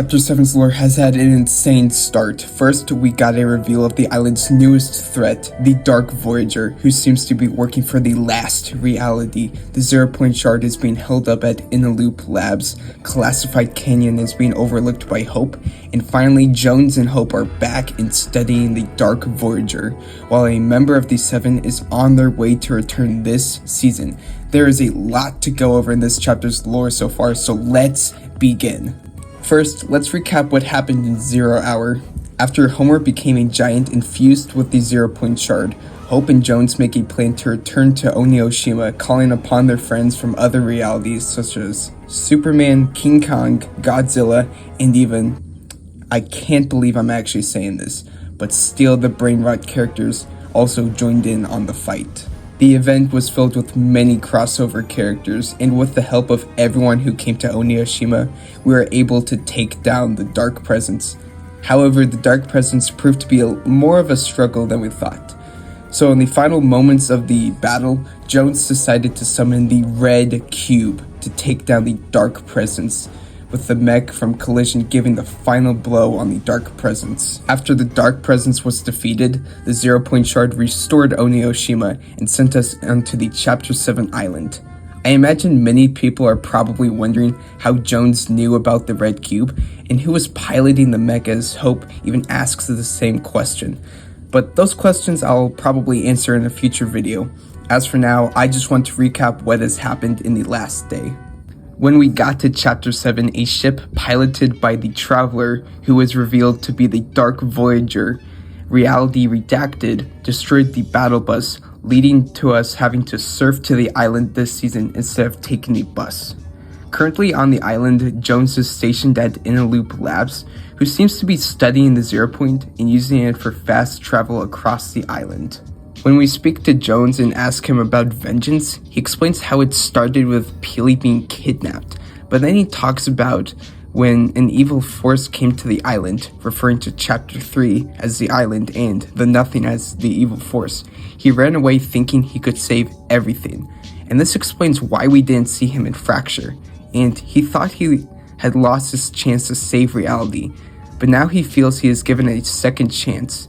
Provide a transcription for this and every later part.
Chapter 7's lore has had an insane start. First, we got a reveal of the island's newest threat, the Dark Voyager, who seems to be working for the last reality. The 0 shard is being held up at In-A-Loop Labs, Classified Canyon is being overlooked by Hope, and finally Jones and Hope are back in studying the Dark Voyager, while a member of the Seven is on their way to return this season. There is a lot to go over in this chapter's lore so far, so let's begin. First, let's recap what happened in 0 Hour. After Homer became a giant infused with the 0 shard, Hope and Jones make a plan to return to Onioshima, calling upon their friends from other realities such as Superman, King Kong, Godzilla, and even, I can't believe I'm actually saying this, but Steel the Brain Rot characters also joined in on the fight. The event was filled with many crossover characters, and with the help of everyone who came to Onioshima, we were able to take down the Dark Presence. However, the Dark Presence proved to be more of a struggle than we thought. So in the final moments of the battle, Jones decided to summon the Red Cube to take down the Dark Presence, with the mech from Collision giving the final blow on the Dark Presence. After the Dark Presence was defeated, the 0 shard restored Onioshima and sent us onto the Chapter 7 island. I imagine many people are probably wondering how Jones knew about the Red Cube and who was piloting the mech, as Hope even asks the same question. But those questions I'll probably answer in a future video. As for now, I just want to recap what has happened in the last day. When we got to Chapter 7, a ship piloted by the Traveler, who was revealed to be the Dark Voyager, Reality Redacted, destroyed the battle bus, leading to us having to surf to the island this season instead of taking a bus. Currently on the island, Jones is stationed at In-A-Loop Labs, who seems to be studying the 0 and using it for fast travel across the island. When we speak to Jones and ask him about vengeance, he explains how it started with Peely being kidnapped, but then he talks about when an evil force came to the island, referring to Chapter 3 as the island and the Nothing as the evil force. He ran away thinking he could save everything, and this explains why we didn't see him in Fracture, and he thought he had lost his chance to save reality, but now he feels he is given a second chance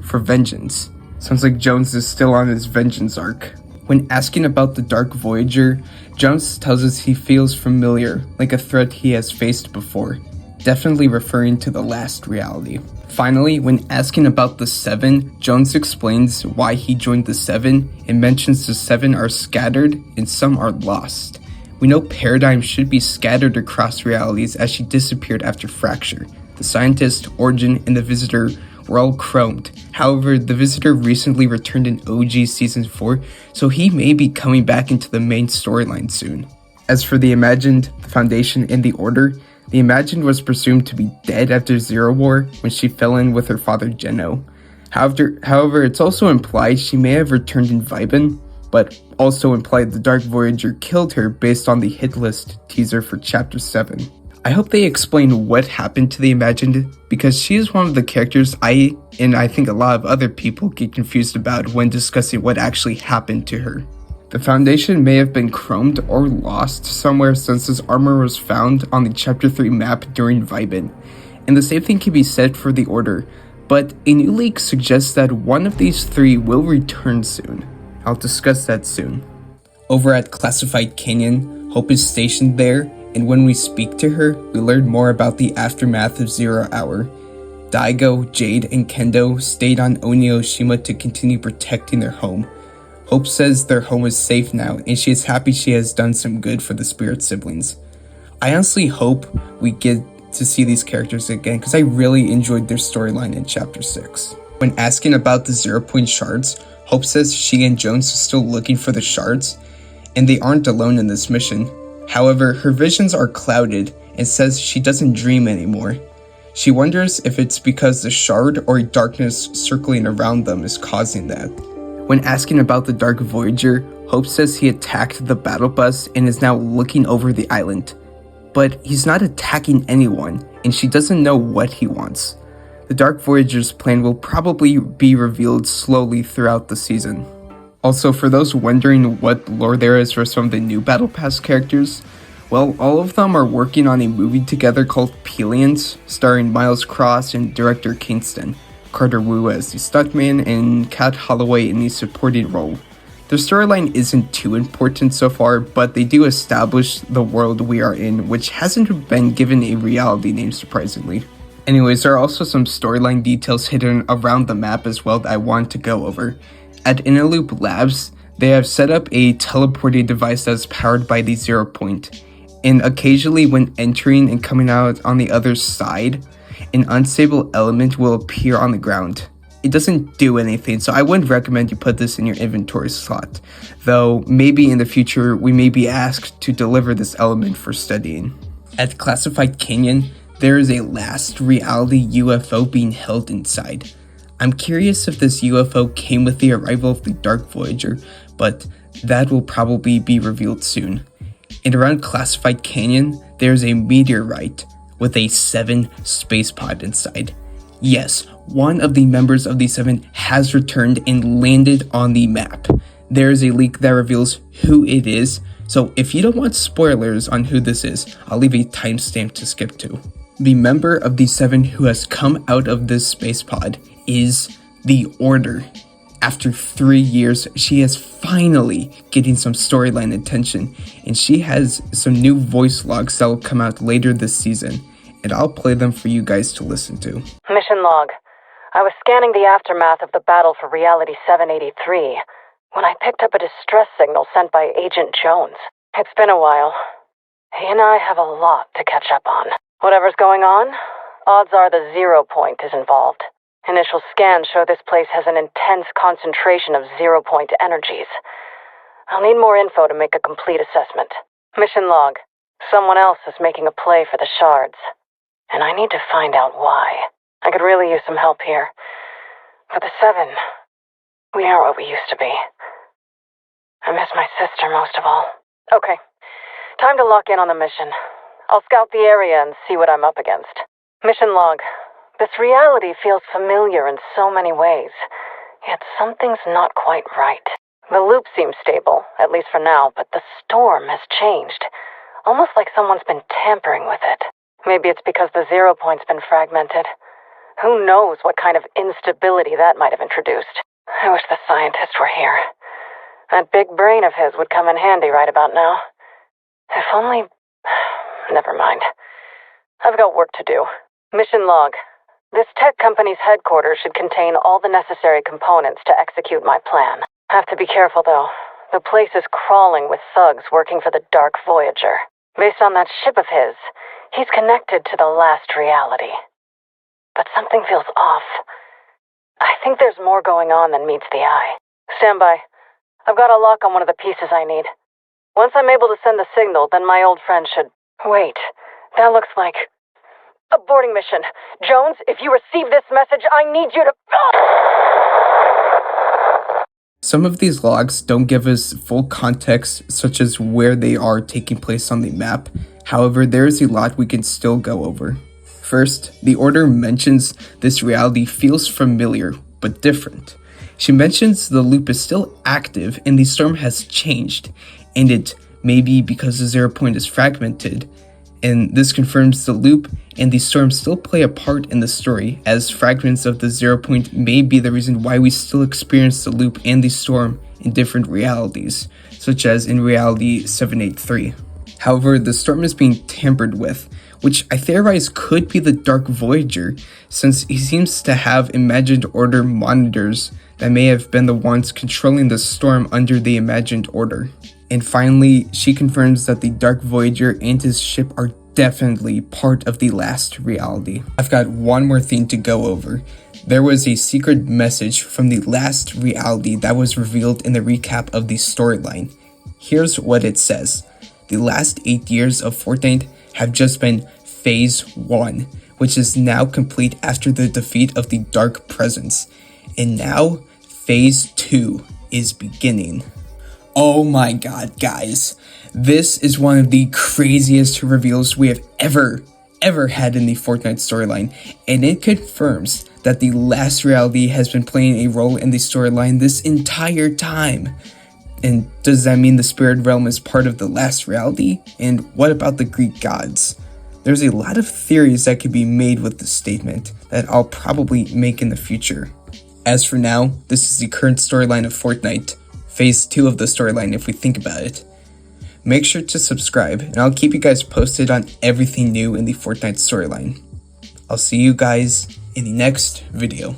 for vengeance. Sounds like Jones is still on his vengeance arc. When asking about the Dark Voyager, Jones tells us he feels familiar, like a threat he has faced before, definitely referring to the last reality. Finally, when asking about the Seven, Jones explains why he joined the Seven and mentions the Seven are scattered and some are lost. We know Paradigm should be scattered across realities as she disappeared after Fracture. The Scientist, Origin, and the Visitor were all chromed. However, the Visitor recently returned in OG Season 4, so he may be coming back into the main storyline soon. As for the Imagined, the Foundation, and the Order, the Imagined was presumed to be dead after Zero War when she fell in with her father Geno. However, it's also implied she may have returned in Vibin, but also implied the Dark Voyager killed her based on the hit list teaser for Chapter 7. I hope they explain what happened to the Imagined, because she is one of the characters I think a lot of other people get confused about when discussing what actually happened to her. The Foundation may have been chromed or lost somewhere since his armor was found on the Chapter 3 map during Vibin, and the same thing can be said for the Order, but a new leak suggests that one of these three will return soon. I'll discuss that soon. Over at Classified Canyon, Hope is stationed there, and when we speak to her, we learn more about the aftermath of 0 Hour. Daigo, Jade, and Kendo stayed on Onioshima to continue protecting their home. Hope says their home is safe now, and she is happy she has done some good for the Spirit siblings. I honestly hope we get to see these characters again, because I really enjoyed their storyline in Chapter 6. When asking about the 0 shards, Hope says she and Jones are still looking for the shards, and they aren't alone in this mission. However, her visions are clouded and says she doesn't dream anymore. She wonders if it's because the shard or darkness circling around them is causing that. When asking about the Dark Voyager, Hope says he attacked the battle bus and is now looking over the island. But he's not attacking anyone, and she doesn't know what he wants. The Dark Voyager's plan will probably be revealed slowly throughout the season. Also, for those wondering what lore there is for some of the new Battle Pass characters, Well, all of them are working on a movie together called Peelians, starring Miles Cross and director Kingston, Carter Wu as the stuntman, and Kat Holloway in the supporting role. Their storyline isn't too important so far, but they do establish the world we are in, which hasn't been given a reality name surprisingly. Anyways, there are also some storyline details hidden around the map as well that I want to go over. At Innerloop Labs, they have set up a teleporting device that's powered by the 0 point, and occasionally when entering and coming out on the other side, an unstable element will appear on the ground. It doesn't do anything, so I wouldn't recommend you put this in your inventory slot, though maybe in the future we may be asked to deliver this element for studying. At Classified Canyon, there is a last reality UFO being held inside. I'm curious if this UFO came with the arrival of the Dark Voyager, but that will probably be revealed soon. And around Classified Canyon, there is a meteorite with a 7 space pod inside. Yes, one of the members of the 7 has returned and landed on the map. There is a leak that reveals who it is, so if you don't want spoilers on who this is, I'll leave a timestamp to skip to. The member of the 7 who has come out of this space pod is the Order. After 3 years, she is finally getting some storyline attention, and she has some new voice logs that will come out later this season, and I'll play them for you guys to listen to. Mission log. I was scanning the aftermath of the battle for Reality 783 when I picked up a distress signal sent by Agent Jones. It's been a while. He and I have a lot to catch up on. Whatever's going on, odds are the 0 point is involved. Initial scans show this place has an intense concentration of 0 point energies. I'll need more info to make a complete assessment. Mission log. Someone else is making a play for the shards, and I need to find out why. I could really use some help here. For the 7, we aren't what we used to be. I miss my sister most of all. Okay, time to lock in on the mission. I'll scout the area and see what I'm up against. Mission log. This reality feels familiar in so many ways, yet something's not quite right. The loop seems stable, at least for now, but the storm has changed. Almost like someone's been tampering with it. Maybe it's because the 0 point's been fragmented. Who knows what kind of instability that might have introduced. I wish the scientist were here. That big brain of his would come in handy right about now. If only... Never mind. I've got work to do. Mission log. This tech company's headquarters should contain all the necessary components to execute my plan. Have to be careful, though. The place is crawling with thugs working for the Dark Voyager. Based on that ship of his, he's connected to the last reality. But something feels off. I think there's more going on than meets the eye. Stand by. I've got a lock on one of the pieces I need. Once I'm able to send the signal, then my old friend should... Wait, that looks like... a boarding mission. Jones, if you receive this message, I need you to... Some of these logs don't give us full context, such as where they are taking place on the map. However, there is a lot we can still go over. First, the Order mentions this reality feels familiar, but different. She mentions the loop is still active and the storm has changed, and it may be because the 0 point is fragmented. And this confirms the loop and the storm still play a part in the story, as fragments of the 0 point may be the reason why we still experience the loop and the storm in different realities, such as in Reality 783. However, the storm is being tampered with, which I theorize could be the Dark Voyager, since he seems to have imagined Order monitors that may have been the ones controlling the storm under the imagined Order. And finally, she confirms that the Dark Voyager and his ship are definitely part of the last reality. I've got one more thing to go over. There was a secret message from the last reality that was revealed in the recap of the storyline. Here's what it says. The last 8 years of Fortnite have just been Phase 1, which is now complete after the defeat of the Dark Presence. And now, Phase 2 is beginning. Oh my god, guys. This is one of the craziest reveals we have ever had in the Fortnite storyline, and it confirms that the last reality has been playing a role in the storyline this entire time. And does that mean the spirit realm is part of the last reality? And what about the Greek gods? There's a lot of theories that could be made with this statement that I'll probably make in the future. As for now, this is the current storyline of Fortnite, phase 2 of the storyline if we think about it. Make sure to subscribe, and I'll keep you guys posted on everything new in the Fortnite storyline. I'll see you guys in the next video.